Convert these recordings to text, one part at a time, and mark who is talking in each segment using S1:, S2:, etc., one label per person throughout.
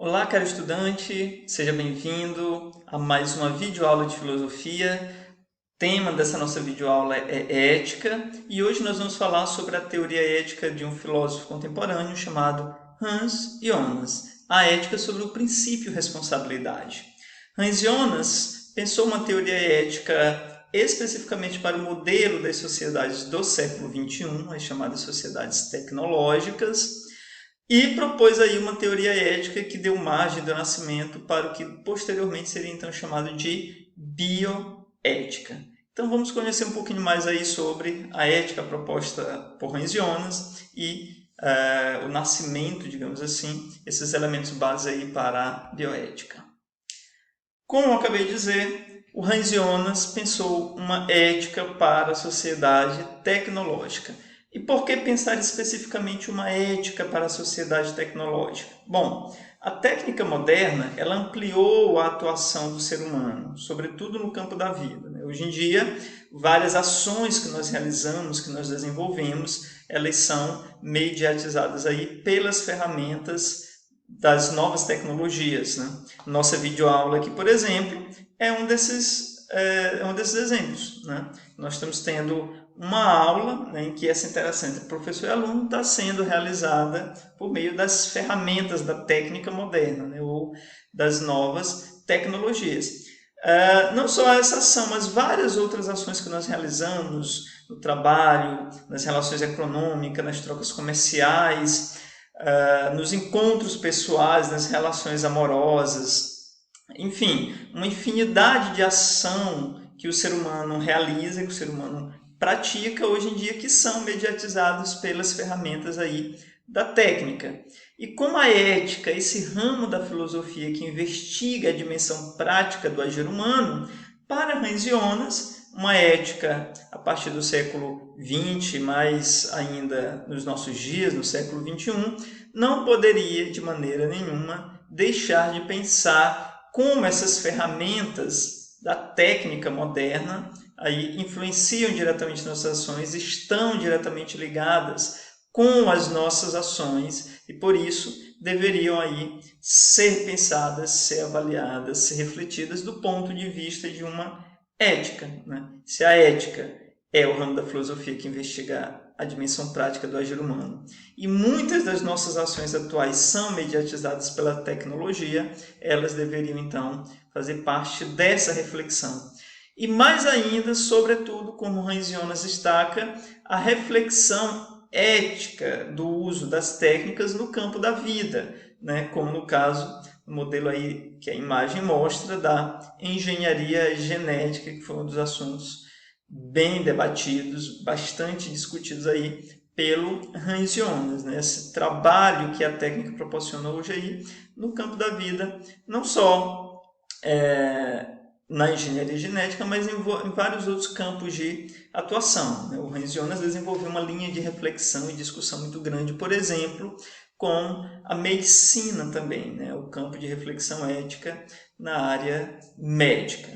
S1: Olá, caro estudante, seja bem-vindo a mais uma videoaula de filosofia. O tema dessa nossa videoaula é ética e hoje nós vamos falar sobre a teoria ética de um filósofo contemporâneo chamado Hans Jonas, a ética sobre o princípio responsabilidade. Hans Jonas pensou uma teoria ética especificamente para o modelo das sociedades do século XXI, as chamadas sociedades tecnológicas, e propôs aí uma teoria ética que deu margem do nascimento para o que posteriormente seria então chamado de bioética. Então vamos conhecer um pouquinho mais aí sobre a ética proposta por Hans Jonas e o nascimento, digamos assim, esses elementos base aí para a bioética. Como eu acabei de dizer, o Hans Jonas pensou uma ética para a sociedade tecnológica. E por que pensar especificamente uma ética para a sociedade tecnológica? Bom, a técnica moderna ela ampliou a atuação do ser humano, sobretudo no campo da vida. Hoje em dia, várias ações que nós realizamos, que nós desenvolvemos, elas são mediatizadas aí pelas ferramentas das novas tecnologias. Nossa videoaula aqui, por exemplo, é um desses exemplos. Nós estamos tendo uma aula em que essa interação entre professor e aluno está sendo realizada por meio das ferramentas da técnica moderna, ou das novas tecnologias. Não só essa ação, mas várias outras ações que nós realizamos no trabalho, nas relações econômicas, nas trocas comerciais, nos encontros pessoais, nas relações amorosas, enfim, uma infinidade de ação que o ser humano realiza, que o ser humano pratica hoje em dia, que são mediatizados pelas ferramentas aí da técnica. E como a ética, esse ramo da filosofia que investiga a dimensão prática do agir humano, para Hans Jonas, uma ética a partir do século XX, mais ainda nos nossos dias, no século XXI, não poderia de maneira nenhuma deixar de pensar como essas ferramentas da técnica moderna aí influenciam diretamente nossas ações, estão diretamente ligadas com as nossas ações e por isso deveriam aí ser pensadas, ser avaliadas, ser refletidas do ponto de vista de uma ética. Se a ética é o ramo da filosofia que investiga a dimensão prática do agir humano e muitas das nossas ações atuais são mediatizadas pela tecnologia, elas deveriam então fazer parte dessa reflexão. E mais ainda, sobretudo, como Hans Jonas destaca, a reflexão ética do uso das técnicas no campo da vida, como no caso, o modelo aí que a imagem mostra da engenharia genética, que foi um dos assuntos bem debatidos, bastante discutidos aí pelo Hans Jonas. Esse trabalho que a técnica proporcionou hoje aí no campo da vida, não só na engenharia genética, mas em vários outros campos de atuação. O Hans Jonas desenvolveu uma linha de reflexão e discussão muito grande, por exemplo, com a medicina também, o campo de reflexão ética na área médica.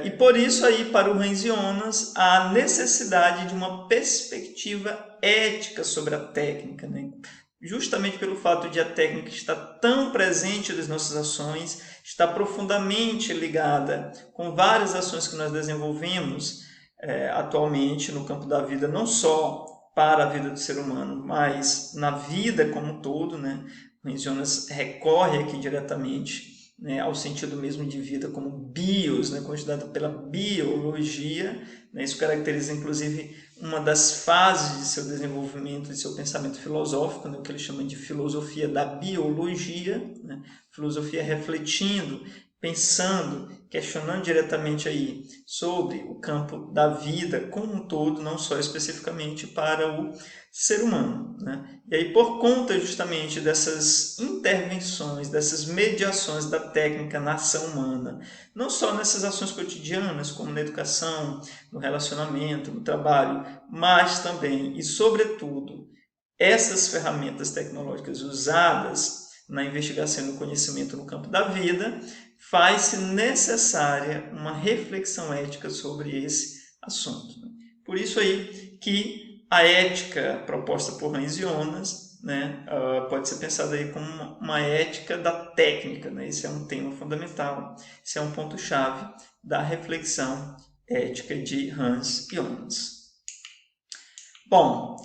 S1: E por isso aí para o Hans Jonas a necessidade de uma perspectiva ética sobre a técnica, justamente pelo fato de a técnica estar tão presente nas nossas ações, está profundamente ligada com várias ações que nós desenvolvemos atualmente no campo da vida, não só para a vida do ser humano, mas na vida como um todo. Hans Jonas recorre aqui diretamente ao sentido mesmo de vida como bios, considerado pela biologia. Isso caracteriza, inclusive, uma das fases de seu desenvolvimento, de seu pensamento filosófico, o que ele chama de filosofia da biologia, filosofia refletindo, pensando, questionando diretamente aí sobre o campo da vida como um todo, não só especificamente para o ser humano. E aí, por conta justamente dessas intervenções, dessas mediações da técnica na ação humana, não só nessas ações cotidianas, como na educação, no relacionamento, no trabalho, mas também e sobretudo essas ferramentas tecnológicas usadas na investigação e no conhecimento no campo da vida, faz-se necessária uma reflexão ética sobre esse assunto. Por isso aí que a ética proposta por Hans Jonas né, pode ser pensado aí como uma ética da técnica, né? Esse é um tema fundamental, esse é um ponto-chave da reflexão ética de Hans Jonas. Bom,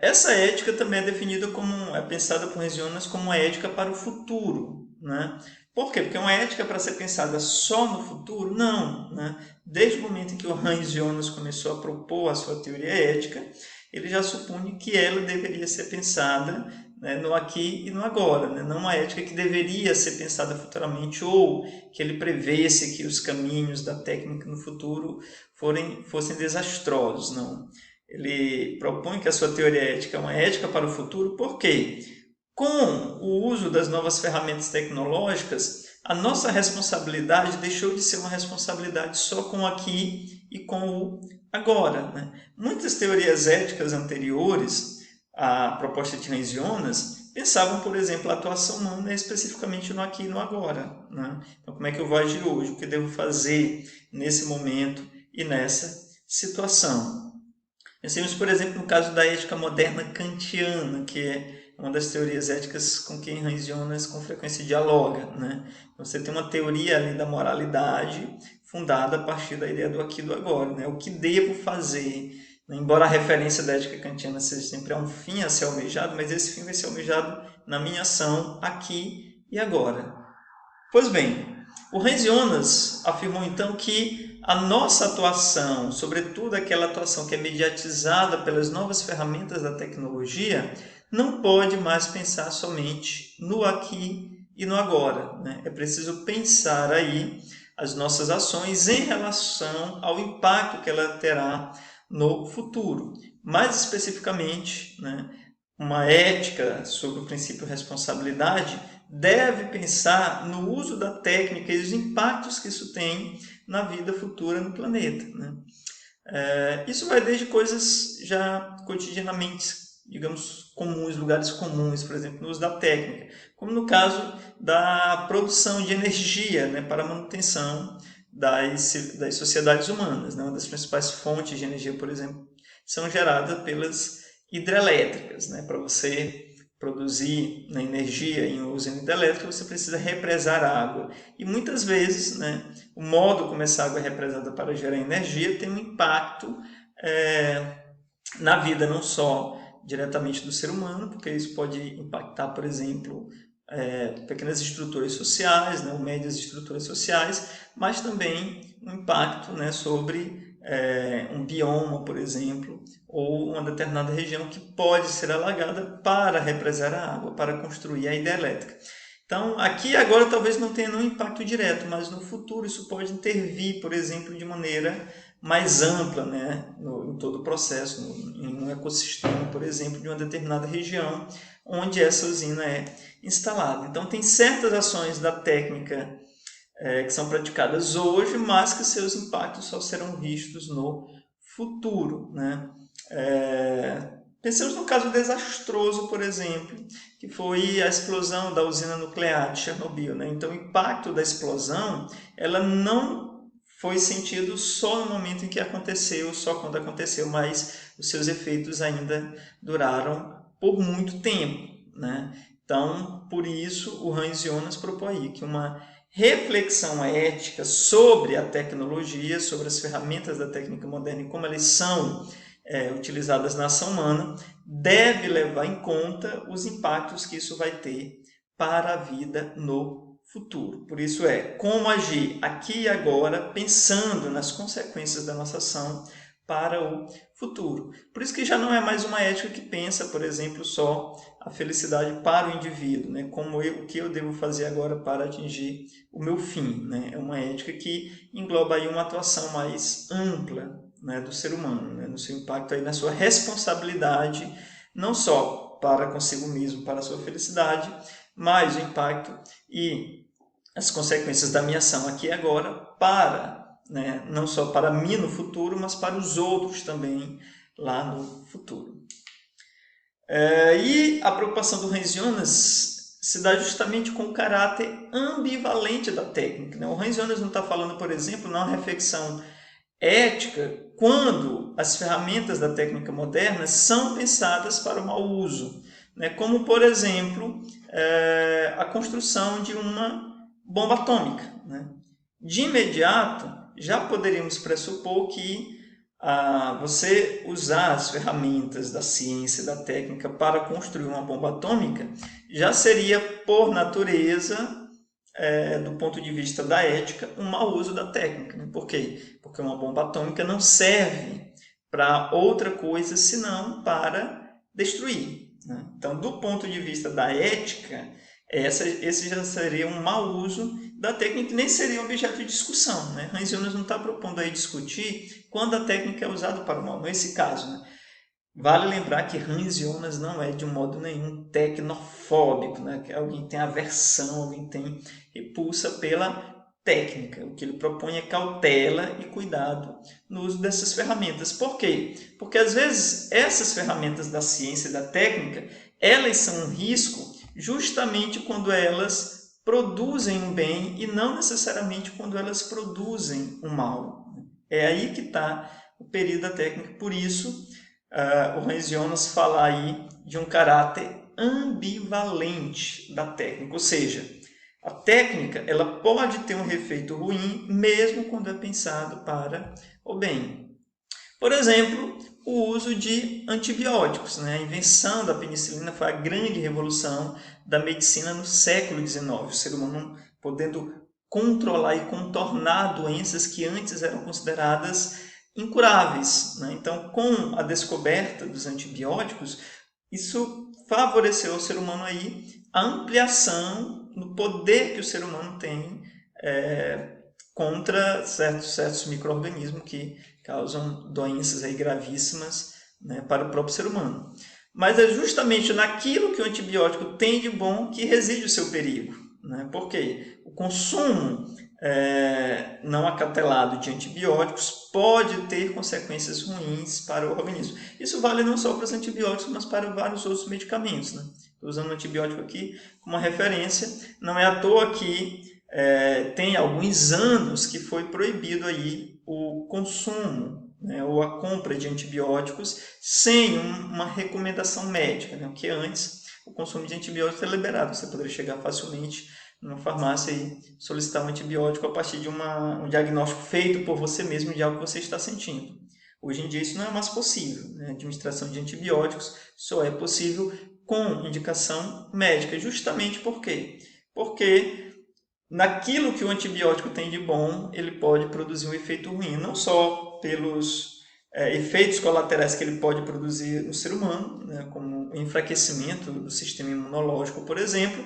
S1: essa ética também é definida como, é pensada por Hans Jonas como uma ética para o futuro, né? Por quê? Porque uma ética para ser pensada só no futuro? Não, né? Desde o momento em que o Hans Jonas começou a propor a sua teoria ética, ele já supunha que ela deveria ser pensada, né, no aqui e no agora, né? Não uma ética que deveria ser pensada futuramente ou que ele prevesse que os caminhos da técnica no futuro fossem desastrosos, não. Ele propõe que a sua teoria ética é uma ética para o futuro, por quê? Com o uso das novas ferramentas tecnológicas, a nossa responsabilidade deixou de ser uma responsabilidade só com o aqui e com o agora, né? Muitas teorias éticas anteriores à proposta de Hans Jonas pensavam, por exemplo, a atuação humana especificamente no aqui e no agora, né? Então, como é que eu vou agir hoje? O que eu devo fazer nesse momento e nessa situação? Pensemos, por exemplo, no caso da ética moderna kantiana, que é uma das teorias éticas com quem Hans Jonas com frequência dialoga, né? Você tem uma teoria ali da moralidade fundada a partir da ideia do aqui e do agora, né? O que devo fazer? Embora a referência da ética kantiana seja sempre a um fim a ser almejado, mas esse fim vai ser almejado na minha ação aqui e agora. Pois bem, o Hans Jonas afirmou então que a nossa atuação, sobretudo aquela atuação que é mediatizada pelas novas ferramentas da tecnologia, não pode mais pensar somente no aqui e no agora, né? É preciso pensar aí as nossas ações em relação ao impacto que ela terá no futuro. Mais especificamente, né, uma ética sobre o princípio de responsabilidade deve pensar no uso da técnica e os impactos que isso tem na vida futura no planeta, né? Isso vai desde coisas já cotidianamente, digamos, comuns, lugares comuns, por exemplo, no uso da técnica, como no caso da produção de energia, né, para a manutenção das sociedades humanas, né? Uma das principais fontes de energia, por exemplo, são geradas pelas hidrelétricas, né? Para você produzir, né, energia em uma usina hidrelétrica, você precisa represar água. E muitas vezes, né, o modo como essa água é represada para gerar energia tem um impacto na vida não só diretamente do ser humano, porque isso pode impactar, por exemplo, pequenas estruturas sociais, né, ou médias estruturas sociais, mas também um impacto, né, sobre um bioma, por exemplo, ou uma determinada região que pode ser alagada para represar a água, para construir a hidrelétrica. Então, aqui agora talvez não tenha nenhum impacto direto, mas no futuro isso pode intervir, por exemplo, de maneira mais ampla, né, em todo o processo, em um ecossistema, por exemplo, de uma determinada região onde essa usina é instalada. Então, tem certas ações da técnica que são praticadas hoje, mas que seus impactos só serão vistos no futuro, né? Pensemos no caso desastroso, por exemplo, que foi a explosão da usina nuclear de Chernobyl, né? Então, o impacto da explosão, ela não foi sentido só no momento em que aconteceu, só quando aconteceu, mas os seus efeitos ainda duraram por muito tempo, né? Então, por isso, o Hans Jonas propõe aí que uma reflexão ética sobre a tecnologia, sobre as ferramentas da técnica moderna e como elas são utilizadas na ação humana, deve levar em conta os impactos que isso vai ter para a vida no futuro. Por isso como agir aqui e agora, pensando nas consequências da nossa ação para o futuro. Por isso que já não é mais uma ética que pensa, por exemplo, só a felicidade para o indivíduo, né? O que eu devo fazer agora para atingir o meu fim, né? É uma ética que engloba aí uma atuação mais ampla, né, do ser humano, né, no seu impacto aí na sua responsabilidade, não só para consigo mesmo, para a sua felicidade, mas o impacto e as consequências da minha ação aqui e agora para, né, não só para mim no futuro, mas para os outros também lá no futuro. E a preocupação do Hans Jonas se dá justamente com o caráter ambivalente da técnica, né? O Hans Jonas não está falando, por exemplo, numa reflexão ética quando as ferramentas da técnica moderna são pensadas para o mau uso, né? Como, por exemplo, a construção de uma bomba atômica, né? De imediato, já poderíamos pressupor que você usar as ferramentas da ciência e da técnica para construir uma bomba atômica já seria, por natureza, do ponto de vista da ética, um mau uso da técnica. Né? Por quê? Porque uma bomba atômica não serve para outra coisa senão para destruir. Né? Então, do ponto de vista da ética, esse já seria um mau uso da técnica, que nem seria objeto de discussão. Né? Hans Jonas não está propondo aí discutir quando a técnica é usada para o mal, nesse caso. Né? Vale lembrar que Hans Jonas não é de modo nenhum tecnofóbico, né? Que alguém tem aversão, alguém tem repulsa pela técnica. O que ele propõe é cautela e cuidado no uso dessas ferramentas. Por quê? Porque às vezes essas ferramentas da ciência e da técnica, elas são um risco justamente quando elas produzem um bem e não necessariamente quando elas produzem um mal. É aí que está o perigo da técnica. Por isso, o Hans Jonas fala aí de um caráter ambivalente da técnica, ou seja, a técnica ela pode ter um efeito ruim mesmo quando é pensado para o bem. Por exemplo, o uso de antibióticos. Né? A invenção da penicilina foi a grande revolução da medicina no século XIX, o ser humano podendo controlar e contornar doenças que antes eram consideradas incuráveis. Né? Então, com a descoberta dos antibióticos, isso favoreceu ao ser humano aí a ampliação no poder que o ser humano tem contra certos micro-organismos que causam doenças aí gravíssimas, né, para o próprio ser humano. Mas é justamente naquilo que o antibiótico tem de bom que reside o seu perigo. Né? Por quê? O consumo não acautelado de antibióticos pode ter consequências ruins para o organismo. Isso vale não só para os antibióticos, mas para vários outros medicamentos. Né? Estou usando o antibiótico aqui como uma referência. Não é à toa que tem alguns anos que foi proibido aí o consumo, né, ou a compra de antibióticos sem uma recomendação médica, né, porque antes o consumo de antibióticos é liberado, você poderia chegar facilmente numa farmácia e solicitar um antibiótico a partir de um diagnóstico feito por você mesmo de algo que você está sentindo. Hoje em dia isso não é mais possível, né? A administração de antibióticos só é possível com indicação médica, justamente por quê? Porque naquilo que o antibiótico tem de bom, ele pode produzir um efeito ruim, não só pelos efeitos colaterais que ele pode produzir no ser humano, né, como o enfraquecimento do sistema imunológico, por exemplo,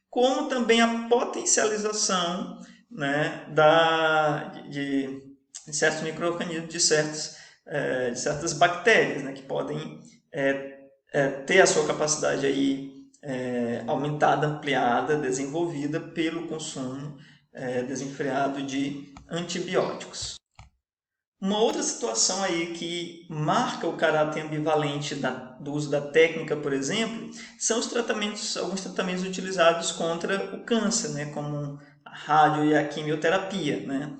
S1: como também a potencialização, né, de certos micro-organismos, de certas bactérias, né, que podem ter a sua capacidade aí aumentada, ampliada, desenvolvida pelo consumo desenfreado de antibióticos. Uma outra situação aí que marca o caráter ambivalente do uso da técnica, por exemplo, são alguns tratamentos utilizados contra o câncer, né, como a rádio e a quimioterapia. Né?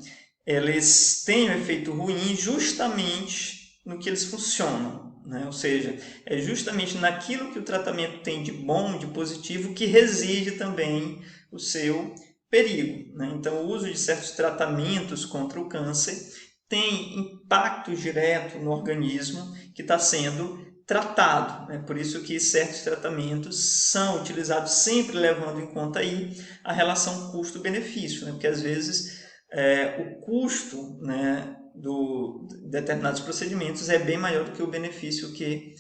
S1: Eles têm um efeito ruim justamente no que eles funcionam. Né? Ou seja, é justamente naquilo que o tratamento tem de bom, de positivo, que reside também o seu perigo. Né? Então, o uso de certos tratamentos contra o câncer tem impacto direto no organismo que está sendo tratado. Né? Por isso que certos tratamentos são utilizados sempre levando em conta aí a relação custo-benefício, né? Porque às vezes o custo, né, de determinados procedimentos é bem maior do que o benefício que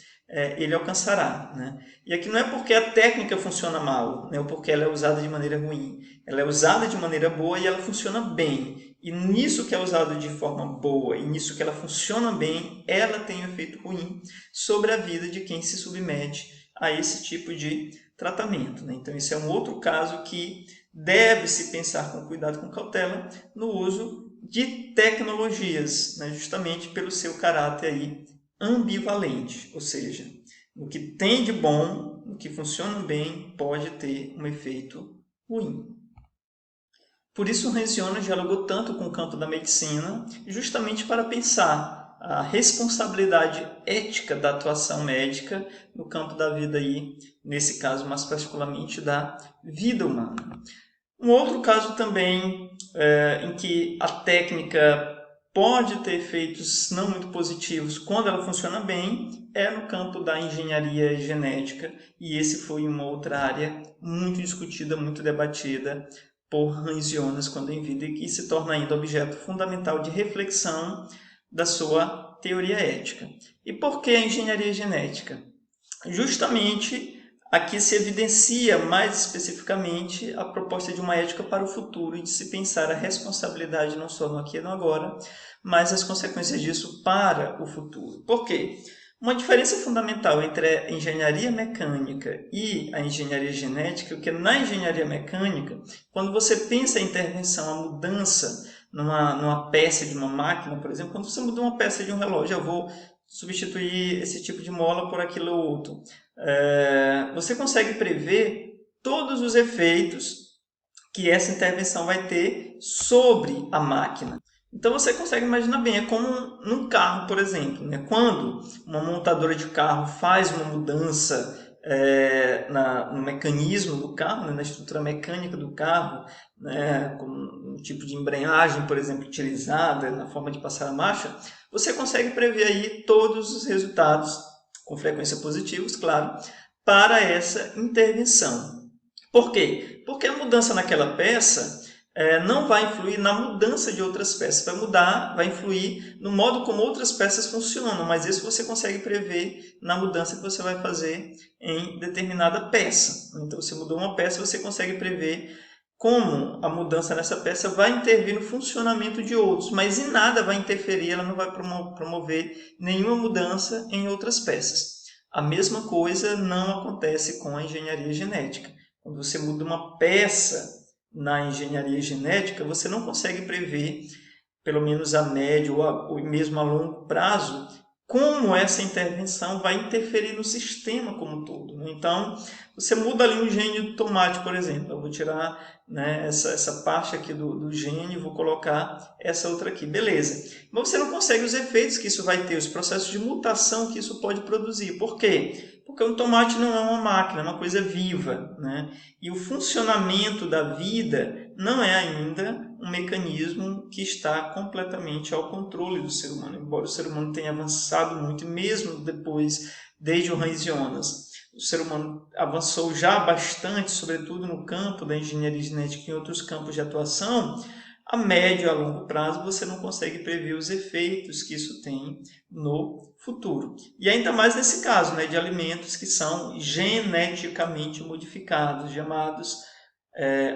S1: ele alcançará. Né? E aqui não é porque a técnica funciona mal, né, ou porque ela é usada de maneira ruim. Ela é usada de maneira boa e ela funciona bem. E nisso que é usado de forma boa e nisso que ela funciona bem, ela tem um efeito ruim sobre a vida de quem se submete a esse tipo de tratamento. Né? Então, esse é um outro caso que deve-se pensar com cuidado, com cautela, no uso de tecnologias, né? Justamente pelo seu caráter aí ambivalente, ou seja, o que tem de bom, o que funciona bem, pode ter um efeito ruim. Por isso, Hans Jonas dialogou tanto com o campo da medicina, justamente para pensar a responsabilidade ética da atuação médica no campo da vida, aí, nesse caso, mais particularmente da vida humana. Um outro caso também em que a técnica pode ter efeitos não muito positivos quando ela funciona bem é no campo da engenharia genética, e esse foi uma outra área muito discutida, muito debatida por Hans Jonas quando em vida, e que se torna ainda objeto fundamental de reflexão da sua teoria ética. E por que a engenharia genética? Justamente aqui se evidencia mais especificamente a proposta de uma ética para o futuro e de se pensar a responsabilidade não só no aqui e no agora, mas as consequências disso para o futuro. Por quê? Uma diferença fundamental entre a engenharia mecânica e a engenharia genética é que na engenharia mecânica, quando você pensa a intervenção, a mudança numa peça de uma máquina, por exemplo, quando você muda uma peça de um relógio, eu vou substituir esse tipo de mola por aquilo ou outro. Você consegue prever todos os efeitos que essa intervenção vai ter sobre a máquina. Então você consegue imaginar bem, é como num carro, por exemplo, né? Quando uma montadora de carro faz uma mudança no mecanismo do carro, né? Na estrutura mecânica do carro, né? Com um tipo de embreagem, por exemplo, utilizada na forma de passar a marcha, você consegue prever aí todos os resultados, com frequência positivos, claro, para essa intervenção. Por quê? Porque a mudança naquela peça não vai influir na mudança de outras peças, vai influir no modo como outras peças funcionam, mas isso você consegue prever na mudança que você vai fazer em determinada peça. Então, se mudou uma peça, você consegue prever como a mudança nessa peça vai intervir no funcionamento de outros, mas em nada vai interferir, ela não vai promover nenhuma mudança em outras peças. A mesma coisa não acontece com a engenharia genética. Quando você muda uma peça na engenharia genética, você não consegue prever, pelo menos a médio ou mesmo a longo prazo, como essa intervenção vai interferir no sistema como um todo. Então, você muda ali um gene do tomate, por exemplo. Eu vou tirar, né, essa parte aqui do gene e vou colocar essa outra aqui. Beleza. Mas você não consegue os efeitos que isso vai ter, os processos de mutação que isso pode produzir. Por quê? Porque um tomate não é uma máquina, é uma coisa viva, né? E o funcionamento da vida não é ainda um mecanismo que está completamente ao controle do ser humano, embora o ser humano tenha avançado muito, mesmo depois, desde o Hans Jonas. O ser humano avançou já bastante, sobretudo no campo da engenharia genética e em outros campos de atuação. A médio e a longo prazo você não consegue prever os efeitos que isso tem no futuro. E ainda mais nesse caso, né, de alimentos que são geneticamente modificados, chamados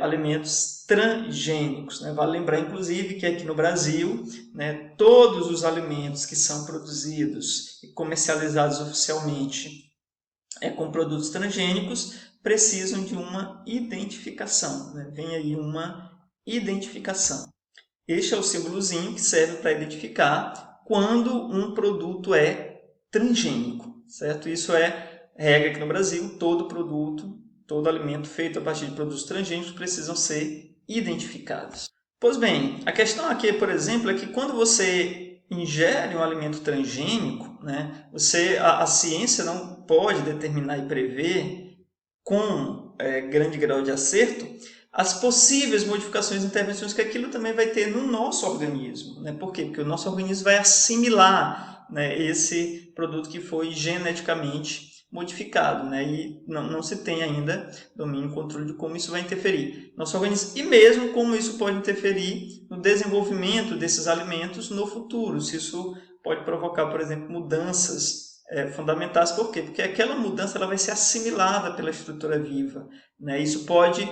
S1: alimentos transgênicos. Né? Vale lembrar, inclusive, que aqui no Brasil, né, todos os alimentos que são produzidos e comercializados oficialmente com produtos transgênicos precisam de uma identificação. Né? Vem aí uma identificação. Este é o símbolozinho que serve para identificar quando um produto é transgênico, certo? Isso é regra aqui no Brasil, todo produto, todo alimento feito a partir de produtos transgênicos precisam ser identificados. Pois bem, a questão aqui, por exemplo, é que quando você ingere um alimento transgênico, né, a ciência não pode determinar e prever com grande grau de acerto as possíveis modificações e intervenções que aquilo também vai ter no nosso organismo. Né? Por quê? Porque o nosso organismo vai assimilar, né, esse produto que foi geneticamente modificado, né? E não se tem ainda domínio e controle de como isso vai interferir no nosso organismo e mesmo como isso pode interferir no desenvolvimento desses alimentos no futuro, se isso pode provocar, por exemplo, mudanças fundamentais. Por quê? Porque aquela mudança ela vai ser assimilada pela estrutura viva. Né? Isso pode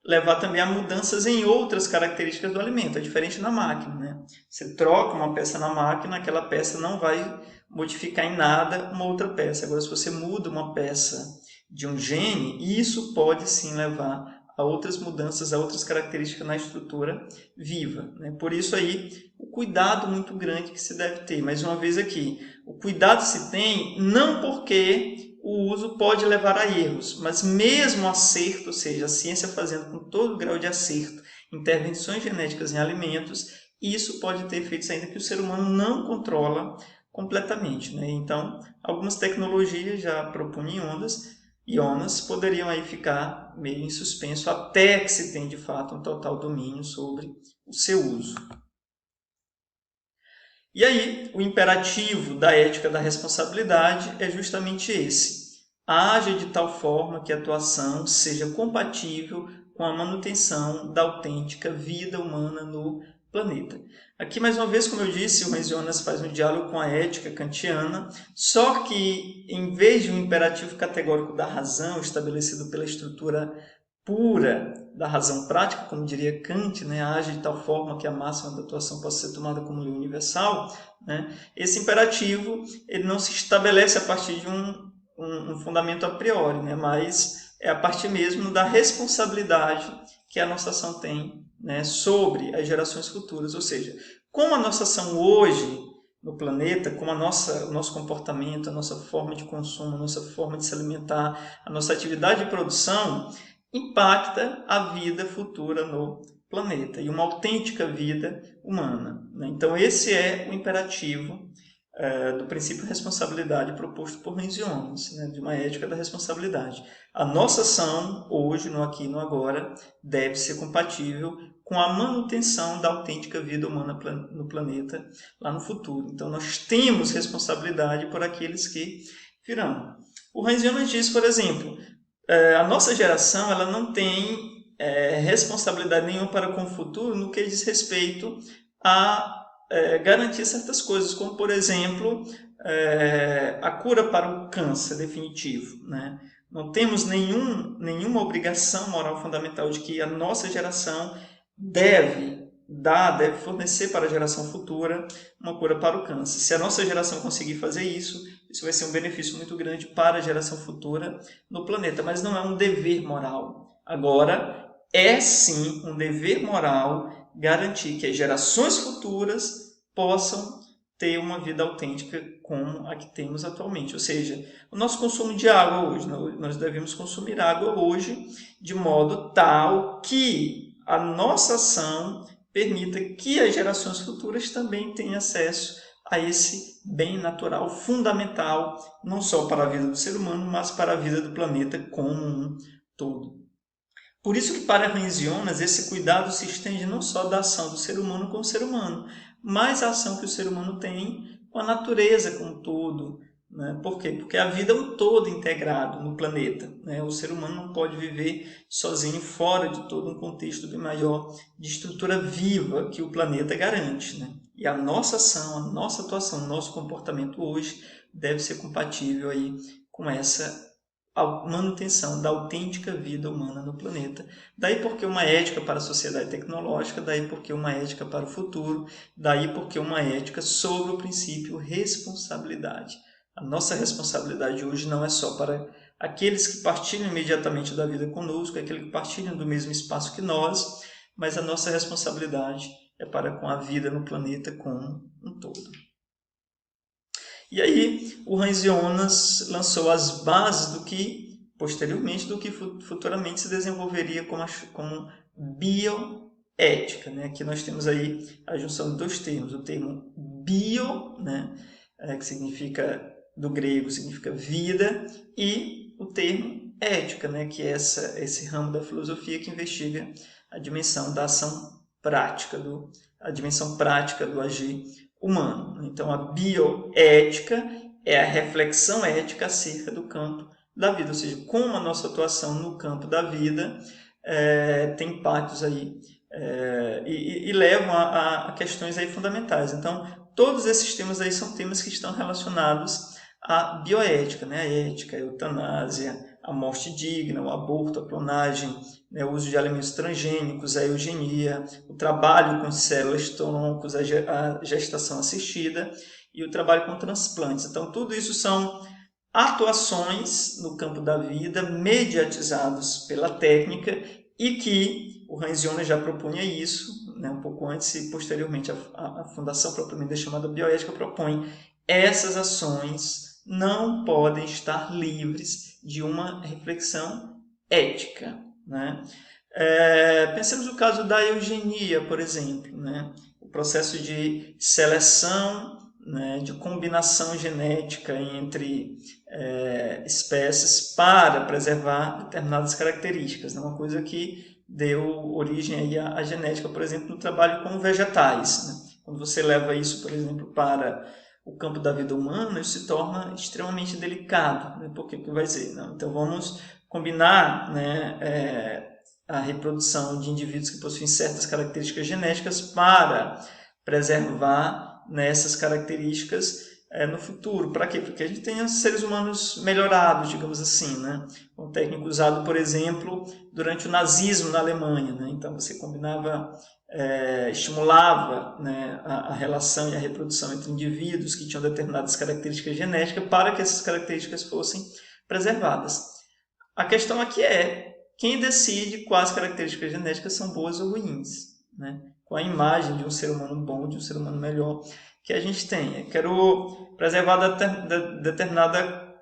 S1: levar também a mudanças em outras características do alimento. É diferente na máquina. Né? Você troca uma peça na máquina, aquela peça não vai modificar em nada uma outra peça. Agora, se você muda uma peça de um gene, isso pode sim levar a outras mudanças, a outras características na estrutura viva. Né? Por isso aí, o cuidado muito grande que se deve ter. Mais uma vez aqui, o cuidado se tem não porque o uso pode levar a erros, mas mesmo acerto, ou seja, a ciência fazendo com todo grau de acerto intervenções genéticas em alimentos, e isso pode ter efeitos ainda que o ser humano não controla completamente, né? Então, algumas tecnologias já propunham ionas poderiam aí ficar meio em suspenso até que se tenha de fato um total domínio sobre o seu uso. E aí, o imperativo da ética da responsabilidade é justamente esse: haja de tal forma que a atuação seja compatível com a manutenção da autêntica vida humana no planeta. Aqui, mais uma vez, como eu disse, o Hans Jonas faz um diálogo com a ética kantiana, só que, em vez de um imperativo categórico da razão estabelecido pela estrutura pura da razão prática, como diria Kant, né, age de tal forma que a máxima da atuação possa ser tomada como lei universal, né, esse imperativo ele não se estabelece a partir de um fundamento a priori, né, mas é a partir mesmo da responsabilidade que a nossa ação tem, né, sobre as gerações futuras. Ou seja, como a nossa ação hoje no planeta, como o nosso comportamento, a nossa forma de consumo, a nossa forma de se alimentar, a nossa atividade de produção impacta a vida futura no planeta e uma autêntica vida humana, né? Então esse é o imperativo do princípio de responsabilidade proposto por Hans Jonas, né? De uma ética da responsabilidade. A nossa ação, hoje, no aqui e no agora, deve ser compatível com a manutenção da autêntica vida humana no planeta lá no futuro. Então nós temos responsabilidade por aqueles que virão. O Hans Jonas diz, por exemplo, a nossa geração ela não tem responsabilidade nenhuma para com o futuro no que diz respeito a garantir certas coisas, como, por exemplo, a cura para o câncer definitivo, né? Não temos nenhuma obrigação moral fundamental de que a nossa geração deve fornecer para a geração futura uma cura para o câncer. Se a nossa geração conseguir fazer isso, isso vai ser um benefício muito grande para a geração futura no planeta, mas não é um dever moral. Agora, é sim um dever moral garantir que as gerações futuras possam ter uma vida autêntica como a que temos atualmente. Ou seja, o nosso consumo de água hoje, nós devemos consumir água hoje de modo tal que a nossa ação permita que as gerações futuras também tenham acesso a esse bem natural fundamental, não só para a vida do ser humano, mas para a vida do planeta como um todo. Por isso que para Hans Jonas esse cuidado se estende não só da ação do ser humano com o ser humano, mas a ação que o ser humano tem com a natureza como um todo. Né? Por quê? Porque a vida é um todo integrado no planeta. Né? O ser humano não pode viver sozinho fora de todo um contexto bem maior de estrutura viva que o planeta garante. Né? E a nossa ação, a nossa atuação, o nosso comportamento hoje deve ser compatível aí com essa a manutenção da autêntica vida humana no planeta. Daí porque uma ética para a sociedade tecnológica, daí porque uma ética para o futuro, daí porque uma ética sobre o princípio responsabilidade. A nossa responsabilidade hoje não é só para aqueles que partilham imediatamente da vida conosco, aqueles que partilham do mesmo espaço que nós, mas a nossa responsabilidade é para com a vida no planeta como um todo. E aí o Hans Jonas lançou as bases do que, posteriormente, do que futuramente se desenvolveria como bioética. Né? Aqui nós temos aí a junção de dois termos, o termo bio, né? Que significa, do grego, significa vida, e o termo ética, né? Que é esse ramo da filosofia que investiga a dimensão da ação prática, a dimensão prática do agir humano. Então, a bioética é a reflexão ética acerca do campo da vida, ou seja, como a nossa atuação no campo da vida tem impactos aí e levam a questões aí fundamentais. Então, todos esses temas aí são temas que estão relacionados à bioética, né? A ética, a eutanásia, a morte digna, o aborto, a clonagem, né, o uso de alimentos transgênicos, a eugenia, o trabalho com células-troncos, a gestação assistida e o trabalho com transplantes. Então, tudo isso são atuações no campo da vida mediatizados pela técnica e que o Hans Jonas já propunha isso, né, um pouco antes e posteriormente a fundação propriamente chamada bioética propõe essas ações não podem estar livres de uma reflexão ética. Né? Pensemos no caso da eugenia, por exemplo, né? O processo de seleção, né, de combinação genética entre espécies para preservar determinadas características, né? Uma coisa que deu origem aí à genética, por exemplo, no trabalho com vegetais, né? Quando você leva isso, por exemplo, para o campo da vida humana, isso se torna extremamente delicado, né? Por que vai ser? Não? Então vamos combinar, né, a reprodução de indivíduos que possuem certas características genéticas para preservar, né, essas características no futuro. Para quê? Porque a gente tenha seres humanos melhorados, digamos assim, né? Um técnico usado, por exemplo, durante o nazismo na Alemanha, né? Então você combinava, estimulava, né, a relação e a reprodução entre indivíduos que tinham determinadas características genéticas para que essas características fossem preservadas. A questão aqui é quem decide quais características genéticas são boas ou ruins, né? Com a imagem de um ser humano bom, de um ser humano melhor que a gente tem. Eu quero preservar determinada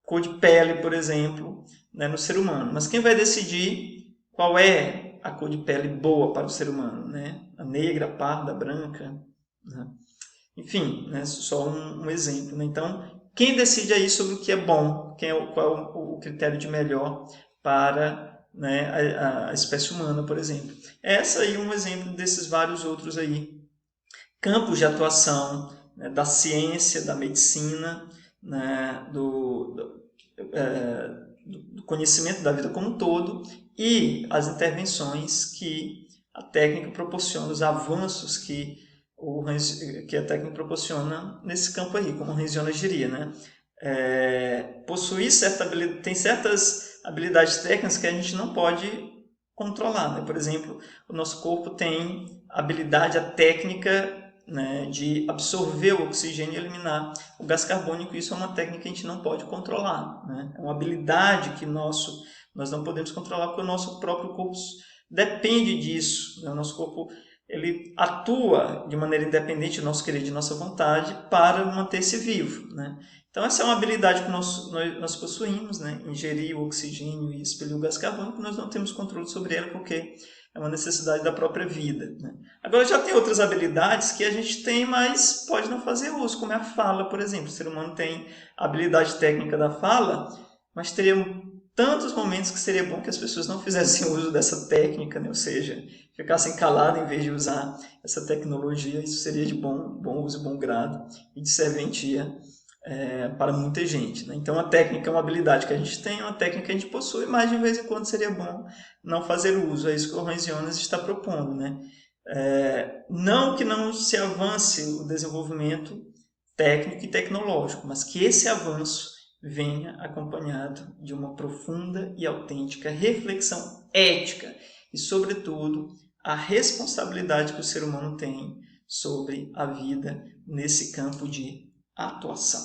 S1: cor de pele, por exemplo, né, no ser humano. Mas quem vai decidir qual é a cor de pele boa para o ser humano? Né? A negra, a parda, a branca? Né? Enfim, né, só um exemplo. Né? Então, quem decide aí sobre o que é bom? Qual é o critério de melhor para, né, a espécie humana, por exemplo? Essa aí é um exemplo desses vários outros aí. Campos de atuação, né, da ciência, da medicina, né, do conhecimento da vida como um todo e as intervenções que a técnica proporciona, os avanços que a técnica proporciona nesse campo aí, como o Hans Jonas diria, né? Tem certas habilidades técnicas que a gente não pode controlar, né? Por exemplo, o nosso corpo tem habilidade, a técnica, né, de absorver o oxigênio e eliminar o gás carbônico. Isso é uma técnica que a gente não pode controlar, né? É uma habilidade que nós não podemos controlar porque o nosso próprio corpo depende disso, né? O nosso corpo ele atua de maneira independente do nosso querer e de nossa vontade para manter-se vivo, né? Então essa é uma habilidade que nós possuímos, né? Ingerir o oxigênio e expelir o gás carbônico, nós não temos controle sobre ela porque é uma necessidade da própria vida, né? Agora já tem outras habilidades que a gente tem, mas pode não fazer uso, como é a fala, por exemplo. O ser humano tem a habilidade técnica da fala, mas teria tantos momentos que seria bom que as pessoas não fizessem uso dessa técnica, né? Ou seja, ficassem caladas em vez de usar essa tecnologia. Isso seria de bom uso e bom grado e de serventia para muita gente, né? Então a técnica é uma habilidade que a gente tem, é uma técnica que a gente possui, mas de vez em quando seria bom não fazer uso. É isso que o Hans Jonas está propondo, né? Não que não se avance o desenvolvimento técnico e tecnológico, mas que esse avanço venha acompanhado de uma profunda e autêntica reflexão ética e, sobretudo, a responsabilidade que o ser humano tem sobre a vida nesse campo de atuação.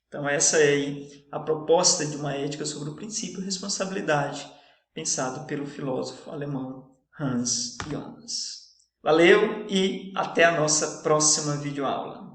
S1: Então essa é aí a proposta de uma ética sobre o princípio de responsabilidade, pensado pelo filósofo alemão Hans Jonas. Valeu e até a nossa próxima videoaula.